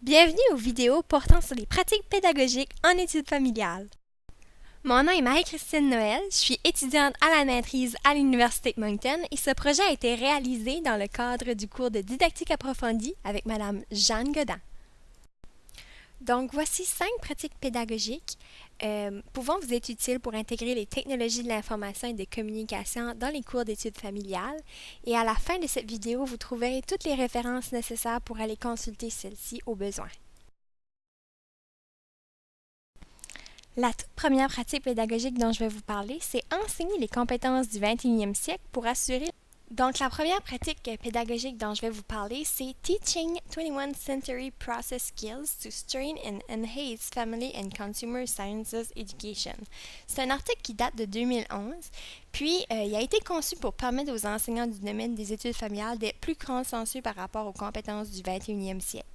Bienvenue aux vidéos portant sur les pratiques pédagogiques en études familiales. Mon nom est Marie-Christine Noël, je suis étudiante à la maîtrise à l'Université de Moncton et ce projet a été réalisé dans le cadre du cours de didactique approfondie avec Madame Jeanne Godin. Donc, voici 5 pratiques pédagogiques pouvant vous être utiles pour intégrer les technologies de l'information et de communication dans les cours d'études familiales. Et à la fin de cette vidéo, vous trouverez toutes les références nécessaires pour aller consulter celles-ci au besoin. La toute première pratique pédagogique dont je vais vous parler, c'est enseigner les compétences du 21e siècle pour assurer. Donc, la première pratique pédagogique dont je vais vous parler, c'est Teaching 21st Century Process Skills to Strain and Enhance Family and Consumer Sciences Education. C'est un article qui date de 2011, puis il a été conçu pour permettre aux enseignants du domaine des études familiales d'être plus consciencieux par rapport aux compétences du 21e siècle.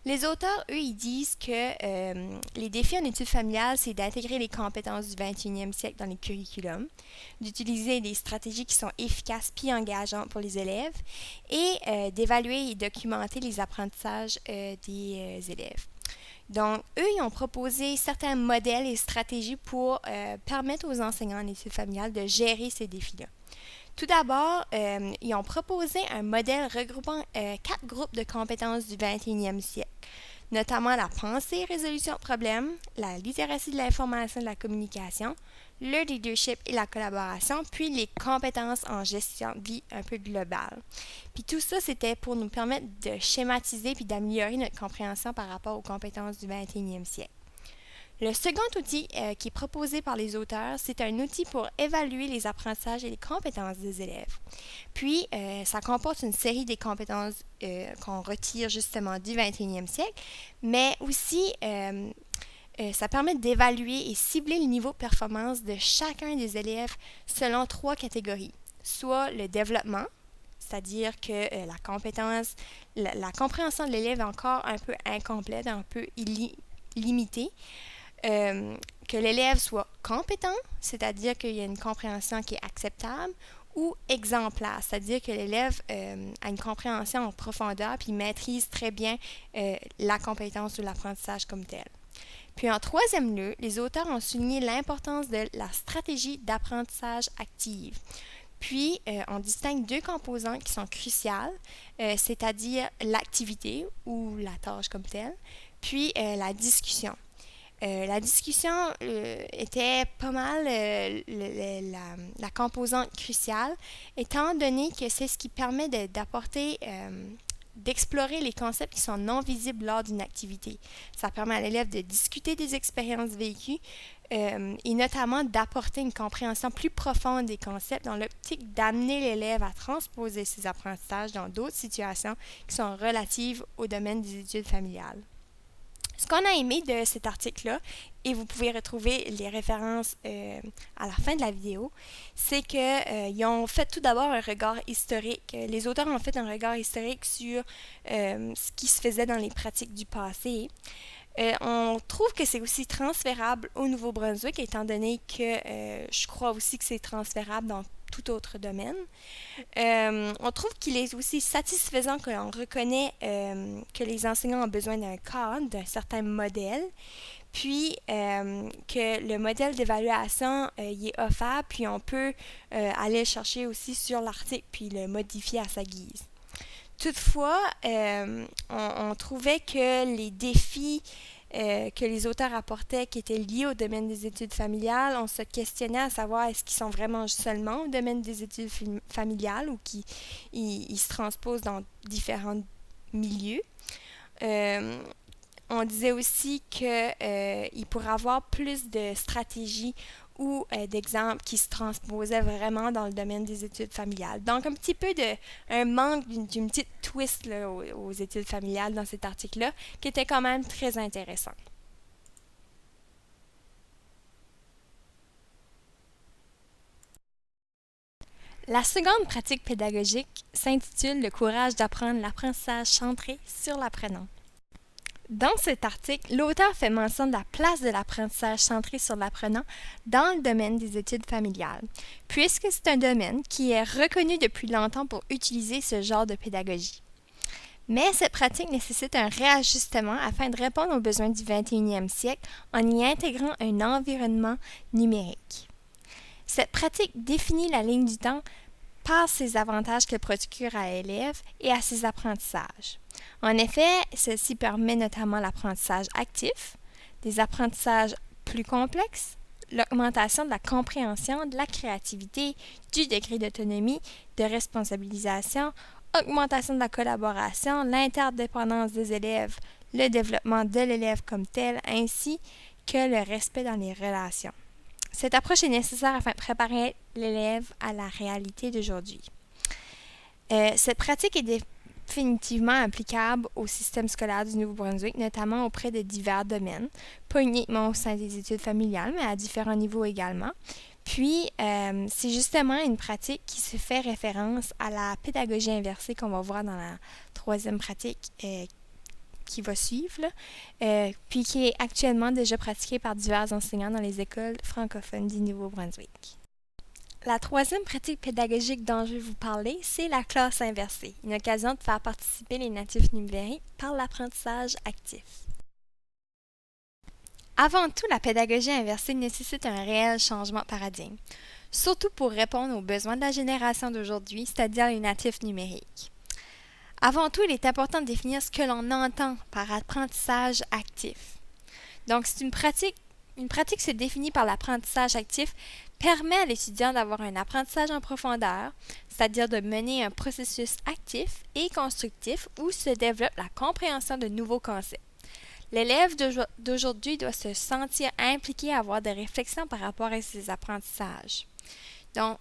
Les auteurs, eux, ils disent que les défis en études familiales, c'est d'intégrer les compétences du 21e siècle dans les curriculums, d'utiliser des stratégies qui sont efficaces puis engageantes pour les élèves et d'évaluer et documenter les apprentissages des élèves. Donc, eux, ils ont proposé certains modèles et stratégies pour permettre aux enseignants en études familiales de gérer ces défis-là. Tout d'abord, ils ont proposé un modèle regroupant 4 groupes de compétences du 21e siècle, notamment la pensée et résolution de problèmes, la littératie de l'information et de la communication, le leadership et la collaboration, puis les compétences en gestion de vie un peu globale. Puis tout ça, c'était pour nous permettre de schématiser puis d'améliorer notre compréhension par rapport aux compétences du 21e siècle. Le second outil qui est proposé par les auteurs, c'est un outil pour évaluer les apprentissages et les compétences des élèves. Puis, ça comporte une série des compétences qu'on retire justement du 21e siècle, mais aussi ça permet d'évaluer et cibler le niveau de performance de chacun des élèves selon 3 catégories, soit le développement, c'est-à-dire que la compétence, la compréhension de l'élève est encore un peu incomplète, un peu limitée. Que l'élève soit compétent, c'est-à-dire qu'il y a une compréhension qui est acceptable, ou exemplaire, c'est-à-dire que l'élève a une compréhension en profondeur puis maîtrise très bien la compétence ou l'apprentissage comme tel. Puis en troisième lieu, les auteurs ont souligné l'importance de la stratégie d'apprentissage active. Puis, on distingue 2 composantes qui sont cruciales, c'est-à-dire l'activité ou la tâche comme telle, puis la discussion. La discussion était pas mal la composante cruciale, étant donné que c'est ce qui permet d'apporter, d'explorer les concepts qui sont non visibles lors d'une activité. Ça permet à l'élève de discuter des expériences vécues et notamment d'apporter une compréhension plus profonde des concepts dans l'optique d'amener l'élève à transposer ses apprentissages dans d'autres situations qui sont relatives au domaine des études familiales. Ce qu'on a aimé de cet article-là, et vous pouvez retrouver les références à la fin de la vidéo, c'est qu'ils ont fait tout d'abord un regard historique. Les auteurs ont fait un regard historique sur ce qui se faisait dans les pratiques du passé. On trouve que c'est aussi transférable au Nouveau-Brunswick, étant donné que je crois aussi que c'est transférable dans tout autre domaine. On trouve qu'il est aussi satisfaisant que l'on reconnaît que les enseignants ont besoin d'un cadre, d'un certain modèle, puis que le modèle d'évaluation y est offert, puis on peut aller le chercher aussi sur l'article, puis le modifier à sa guise. Toutefois, on trouvait que les défis que les auteurs apportaient qui étaient liés au domaine des études familiales, on se questionnait à savoir est-ce qu'ils sont vraiment seulement au domaine des études familiales ou qu'ils se transposent dans différents milieux. On disait aussi qu'il pourrait avoir plus de stratégies ou d'exemples qui se transposaient vraiment dans le domaine des études familiales. Donc, un petit peu un manque d'une petite twist là, aux études familiales dans cet article-là, qui était quand même très intéressant. La seconde pratique pédagogique s'intitule « Le courage d'apprendre l'apprentissage centré sur l'apprenant ». Dans cet article, l'auteur fait mention de la place de l'apprentissage centré sur l'apprenant dans le domaine des études familiales, puisque c'est un domaine qui est reconnu depuis longtemps pour utiliser ce genre de pédagogie. Mais cette pratique nécessite un réajustement afin de répondre aux besoins du 21e siècle en y intégrant un environnement numérique. Cette pratique définit la ligne du temps par ses avantages qu'elle procure à l'élève et à ses apprentissages. En effet, celle-ci permet notamment l'apprentissage actif, des apprentissages plus complexes, l'augmentation de la compréhension, de la créativité, du degré d'autonomie, de responsabilisation, augmentation de la collaboration, l'interdépendance des élèves, le développement de l'élève comme tel, ainsi que le respect dans les relations. Cette approche est nécessaire afin de préparer l'élève à la réalité d'aujourd'hui. Cette pratique est définitivement applicable au système scolaire du Nouveau-Brunswick, notamment auprès de divers domaines, pas uniquement au sein des études familiales, mais à différents niveaux également. Puis, c'est justement une pratique qui se fait référence à la pédagogie inversée qu'on va voir dans la troisième pratique qui va suivre, puis qui est actuellement déjà pratiquée par divers enseignants dans les écoles francophones du Nouveau-Brunswick. La troisième pratique pédagogique dont je vais vous parler, c'est la classe inversée, une occasion de faire participer les natifs numériques par l'apprentissage actif. Avant tout, la pédagogie inversée nécessite un réel changement de paradigme, surtout pour répondre aux besoins de la génération d'aujourd'hui, c'est-à-dire les natifs numériques. Avant tout, il est important de définir ce que l'on entend par apprentissage actif. Donc, c'est une pratique se définie par l'apprentissage actif permet à l'étudiant d'avoir un apprentissage en profondeur, c'est-à-dire de mener un processus actif et constructif où se développe la compréhension de nouveaux concepts. L'élève d'aujourd'hui doit se sentir impliqué à avoir des réflexions par rapport à ses apprentissages. Donc,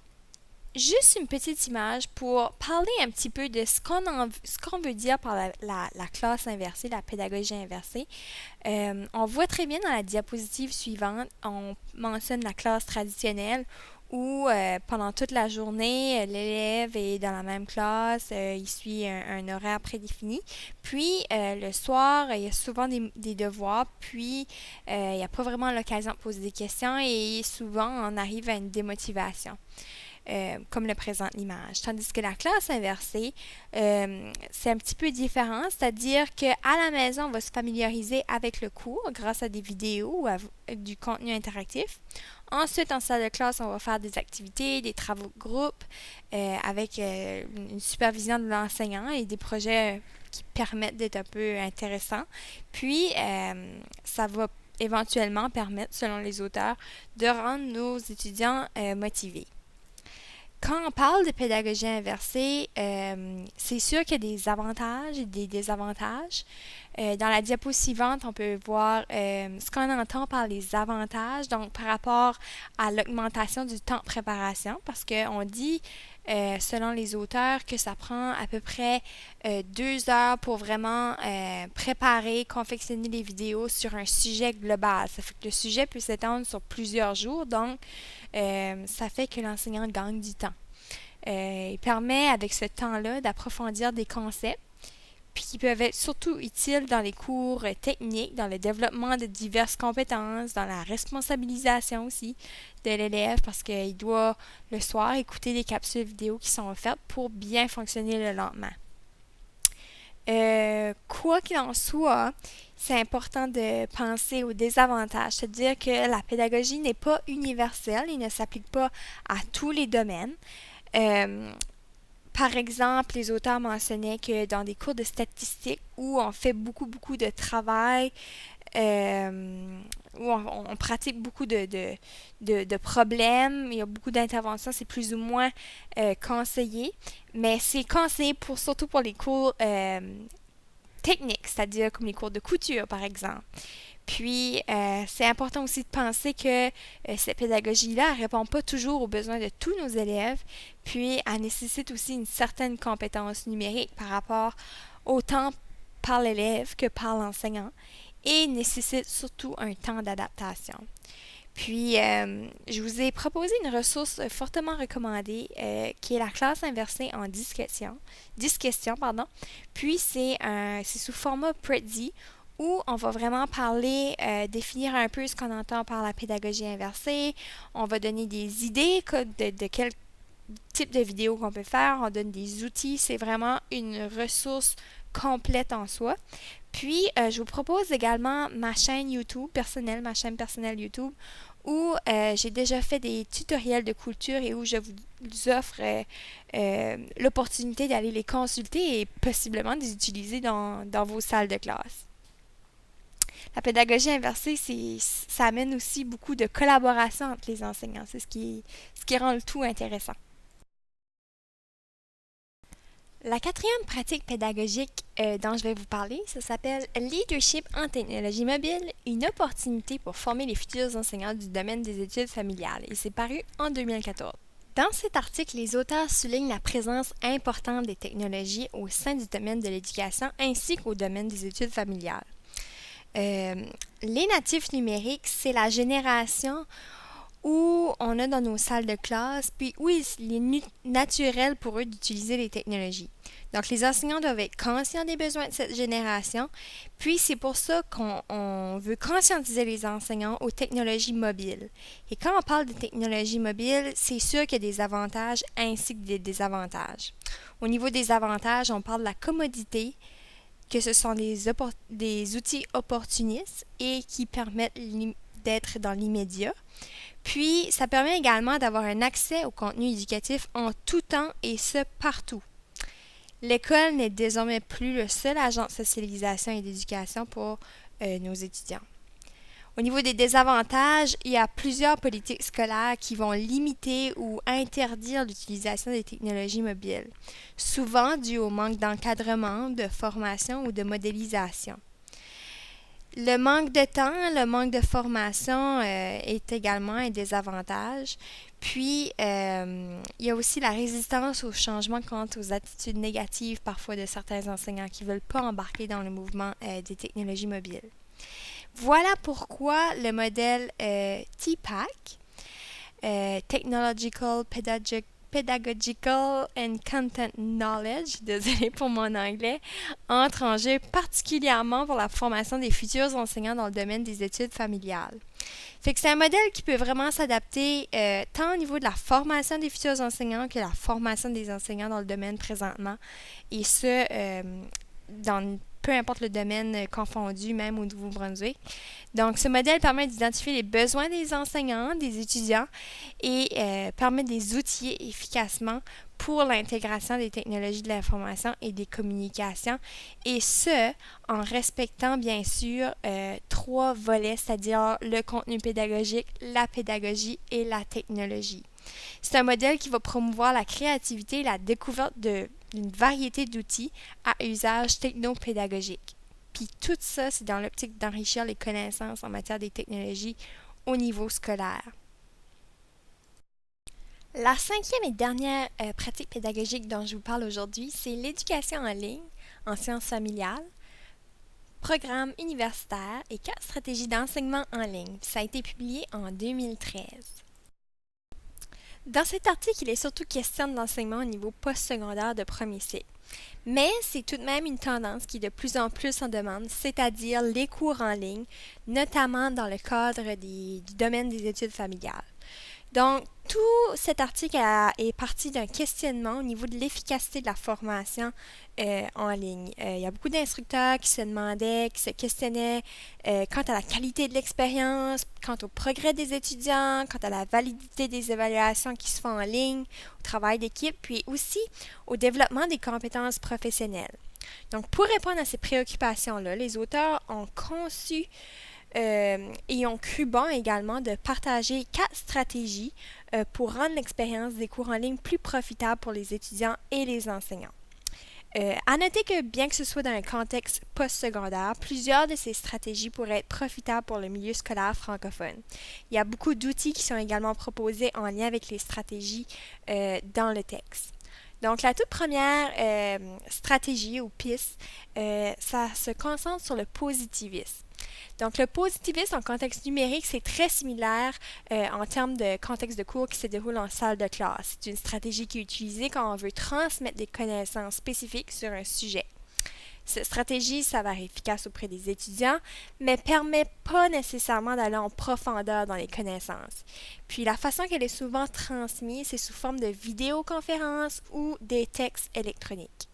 juste une petite image pour parler un petit peu de ce qu'on veut dire par la classe inversée, la pédagogie inversée. On voit très bien dans la diapositive suivante, on mentionne la classe traditionnelle où pendant toute la journée, l'élève est dans la même classe, il suit un horaire prédéfini. Puis le soir, il y a souvent des devoirs, puis il n'y a pas vraiment l'occasion de poser des questions et souvent on arrive à une démotivation. Comme le présente l'image. Tandis que la classe inversée, c'est un petit peu différent, c'est-à-dire qu'à la maison, on va se familiariser avec le cours grâce à des vidéos ou avec du contenu interactif. Ensuite, en salle de classe, on va faire des activités, des travaux de groupe avec une supervision de l'enseignant et des projets qui permettent d'être un peu intéressants. Puis, ça va éventuellement permettre, selon les auteurs, de rendre nos étudiants motivés. Quand on parle de pédagogie inversée, c'est sûr qu'il y a des avantages et des désavantages. Dans la diapo suivante, on peut voir ce qu'on entend par les avantages, donc par rapport à l'augmentation du temps de préparation, parce qu'on dit, selon les auteurs, que ça prend à peu près 2 heures pour vraiment préparer, confectionner les vidéos sur un sujet global. Ça fait que le sujet peut s'étendre sur plusieurs jours, donc ça fait que l'enseignant gagne du temps. Il permet, avec ce temps-là, d'approfondir des concepts, puis qui peuvent être surtout utiles dans les cours techniques, dans le développement de diverses compétences, dans la responsabilisation aussi de l'élève, parce qu'il doit, le soir, écouter des capsules vidéo qui sont offertes pour bien fonctionner le lendemain. Quoi qu'il en soit, c'est important de penser aux désavantages, c'est-à-dire que la pédagogie n'est pas universelle et ne s'applique pas à tous les domaines. Par exemple, les auteurs mentionnaient que dans des cours de statistiques où on fait beaucoup de travail, où on pratique beaucoup de problèmes, il y a beaucoup d'interventions, c'est plus ou moins conseillé, mais c'est conseillé surtout pour les cours techniques, c'est-à-dire comme les cours de couture, par exemple. Puis, c'est important aussi de penser que cette pédagogie-là ne répond pas toujours aux besoins de tous nos élèves, puis elle nécessite aussi une certaine compétence numérique par rapport autant par l'élève que par l'enseignant, et nécessite surtout un temps d'adaptation. Puis, je vous ai proposé une ressource fortement recommandée qui est la classe inversée en 10 questions. Puis, c'est sous format Prezi où on va vraiment parler, définir un peu ce qu'on entend par la pédagogie inversée. On va donner des idées de quel type de vidéo qu'on peut faire. On donne des outils. C'est vraiment une ressource complète en soi. Puis, je vous propose également ma chaîne YouTube personnelle, ma chaîne personnelle YouTube, où j'ai déjà fait des tutoriels de couture et où je vous offre l'opportunité d'aller les consulter et possiblement de les utiliser dans vos salles de classe. La pédagogie inversée, ça amène aussi beaucoup de collaboration entre les enseignants. C'est ce qui rend le tout intéressant. La quatrième pratique pédagogique dont je vais vous parler, ça s'appelle Leadership en technologie mobile, une opportunité pour former les futurs enseignants du domaine des études familiales, et c'est paru en 2014. Dans cet article, les auteurs soulignent la présence importante des technologies au sein du domaine de l'éducation ainsi qu'au domaine des études familiales. Les natifs numériques, c'est la génération où on a dans nos salles de classe, puis où il est naturel pour eux d'utiliser les technologies. Donc, les enseignants doivent être conscients des besoins de cette génération, puis c'est pour ça qu'on veut conscientiser les enseignants aux technologies mobiles. Et quand on parle de technologies mobiles, c'est sûr qu'il y a des avantages ainsi que des désavantages. Au niveau des avantages, on parle de la commodité, que ce sont des outils opportunistes et qui permettent d'être dans l'immédiat. Puis, ça permet également d'avoir un accès au contenu éducatif en tout temps et ce, partout. L'école n'est désormais plus le seul agent de socialisation et d'éducation pour nos étudiants. Au niveau des désavantages, il y a plusieurs politiques scolaires qui vont limiter ou interdire l'utilisation des technologies mobiles, souvent dû au manque d'encadrement, de formation ou de modélisation. Le manque de temps, le manque de formation est également un désavantage. Puis, il y a aussi la résistance au changement quant aux attitudes négatives parfois de certains enseignants qui ne veulent pas embarquer dans le mouvement des technologies mobiles. Voilà pourquoi le modèle TPAC, Technological, Pedagogical and Content Knowledge, désolé pour mon anglais, entre en jeu particulièrement pour la formation des futurs enseignants dans le domaine des études familiales. Fait que c'est un modèle qui peut vraiment s'adapter tant au niveau de la formation des futurs enseignants que la formation des enseignants dans le domaine présentement, et ce, dans peu importe le domaine confondu, même au Nouveau-Brunswick. Donc, ce modèle permet d'identifier les besoins des enseignants, des étudiants et permet de les outiller efficacement pour l'intégration des technologies de l'information et des communications, et ce, en respectant bien sûr trois volets, c'est-à-dire le contenu pédagogique, la pédagogie et la technologie. C'est un modèle qui va promouvoir la créativité et la découverte d'une variété d'outils à usage technopédagogique. Puis tout ça, c'est dans l'optique d'enrichir les connaissances en matière des technologies au niveau scolaire. La cinquième et dernière pratique pédagogique dont je vous parle aujourd'hui, c'est l'éducation en ligne, en sciences familiales, programme universitaire et 4 stratégies d'enseignement en ligne. Ça a été publié en 2013. Dans cet article, il est surtout question de l'enseignement au niveau postsecondaire de premier cycle. Mais c'est tout de même une tendance qui est de plus en plus en demande, c'est-à-dire les cours en ligne, notamment dans le cadre du domaine des études familiales. Donc, tout cet article est parti d'un questionnement au niveau de l'efficacité de la formation en ligne. Il y a beaucoup d'instructeurs qui se demandaient, qui se questionnaient quant à la qualité de l'expérience, quant au progrès des étudiants, quant à la validité des évaluations qui se font en ligne, au travail d'équipe, puis aussi au développement des compétences professionnelles. Donc, pour répondre à ces préoccupations-là, les auteurs ont conçu et ont cru bon également de partager 4 stratégies pour rendre l'expérience des cours en ligne plus profitable pour les étudiants et les enseignants. À noter que bien que ce soit dans un contexte postsecondaire, plusieurs de ces stratégies pourraient être profitables pour le milieu scolaire francophone. Il y a beaucoup d'outils qui sont également proposés en lien avec les stratégies dans le texte. Donc, la toute première stratégie ou piste, ça se concentre sur le positivisme. Donc, le positivisme en contexte numérique, c'est très similaire en termes de contexte de cours qui se déroule en salle de classe. C'est une stratégie qui est utilisée quand on veut transmettre des connaissances spécifiques sur un sujet. Cette stratégie s'avère efficace auprès des étudiants, mais ne permet pas nécessairement d'aller en profondeur dans les connaissances. Puis la façon qu'elle est souvent transmise, c'est sous forme de vidéoconférences ou des textes électroniques.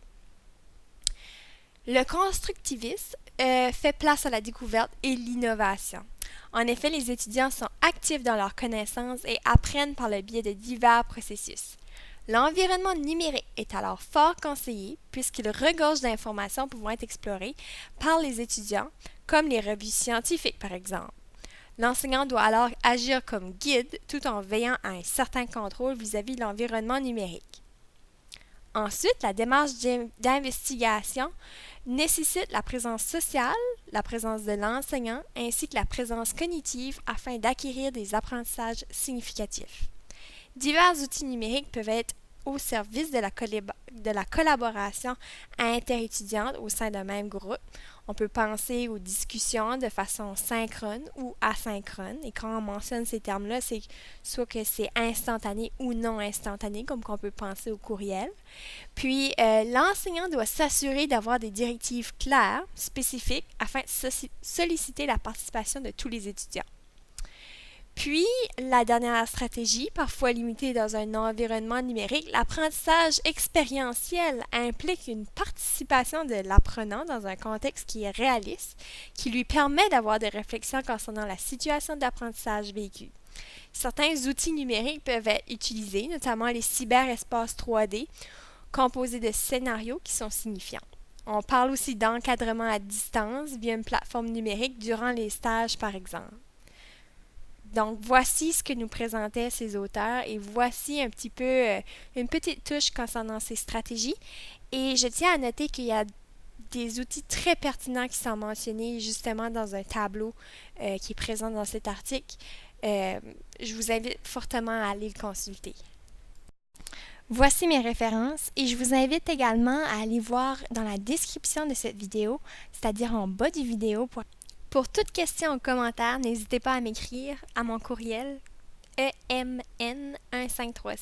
Le constructivisme fait place à la découverte et l'innovation. En effet, les étudiants sont actifs dans leurs connaissances et apprennent par le biais de divers processus. L'environnement numérique est alors fort conseillé puisqu'il regorge d'informations pouvant être explorées par les étudiants, comme les revues scientifiques par exemple. L'enseignant doit alors agir comme guide tout en veillant à un certain contrôle vis-à-vis de l'environnement numérique. Ensuite, la démarche d'investigation nécessite la présence sociale, la présence de l'enseignant ainsi que la présence cognitive afin d'acquérir des apprentissages significatifs. Divers outils numériques peuvent être au service de la collaboration interétudiante au sein d'un même groupe. On peut penser aux discussions de façon synchrone ou asynchrone. Et quand on mentionne ces termes-là, c'est soit que c'est instantané ou non instantané, comme qu'on peut penser au courriel. Puis, l'enseignant doit s'assurer d'avoir des directives claires, spécifiques, afin de solliciter la participation de tous les étudiants. Puis, la dernière stratégie, parfois limitée dans un environnement numérique, l'apprentissage expérientiel implique une participation de l'apprenant dans un contexte qui est réaliste, qui lui permet d'avoir des réflexions concernant la situation d'apprentissage vécue. Certains outils numériques peuvent être utilisés, notamment les cyberespaces 3D, composés de scénarios qui sont signifiants. On parle aussi d'encadrement à distance via une plateforme numérique durant les stages, par exemple. Donc, voici ce que nous présentaient ces auteurs et voici un petit peu une petite touche concernant ces stratégies. Et je tiens à noter qu'il y a des outils très pertinents qui sont mentionnés justement dans un tableau qui est présent dans cet article. Je vous invite fortement à aller le consulter. Voici mes références et je vous invite également à aller voir dans la description de cette vidéo, c'est-à-dire en bas du vidéo. Pour toute question ou commentaire, n'hésitez pas à m'écrire à mon courriel emn1536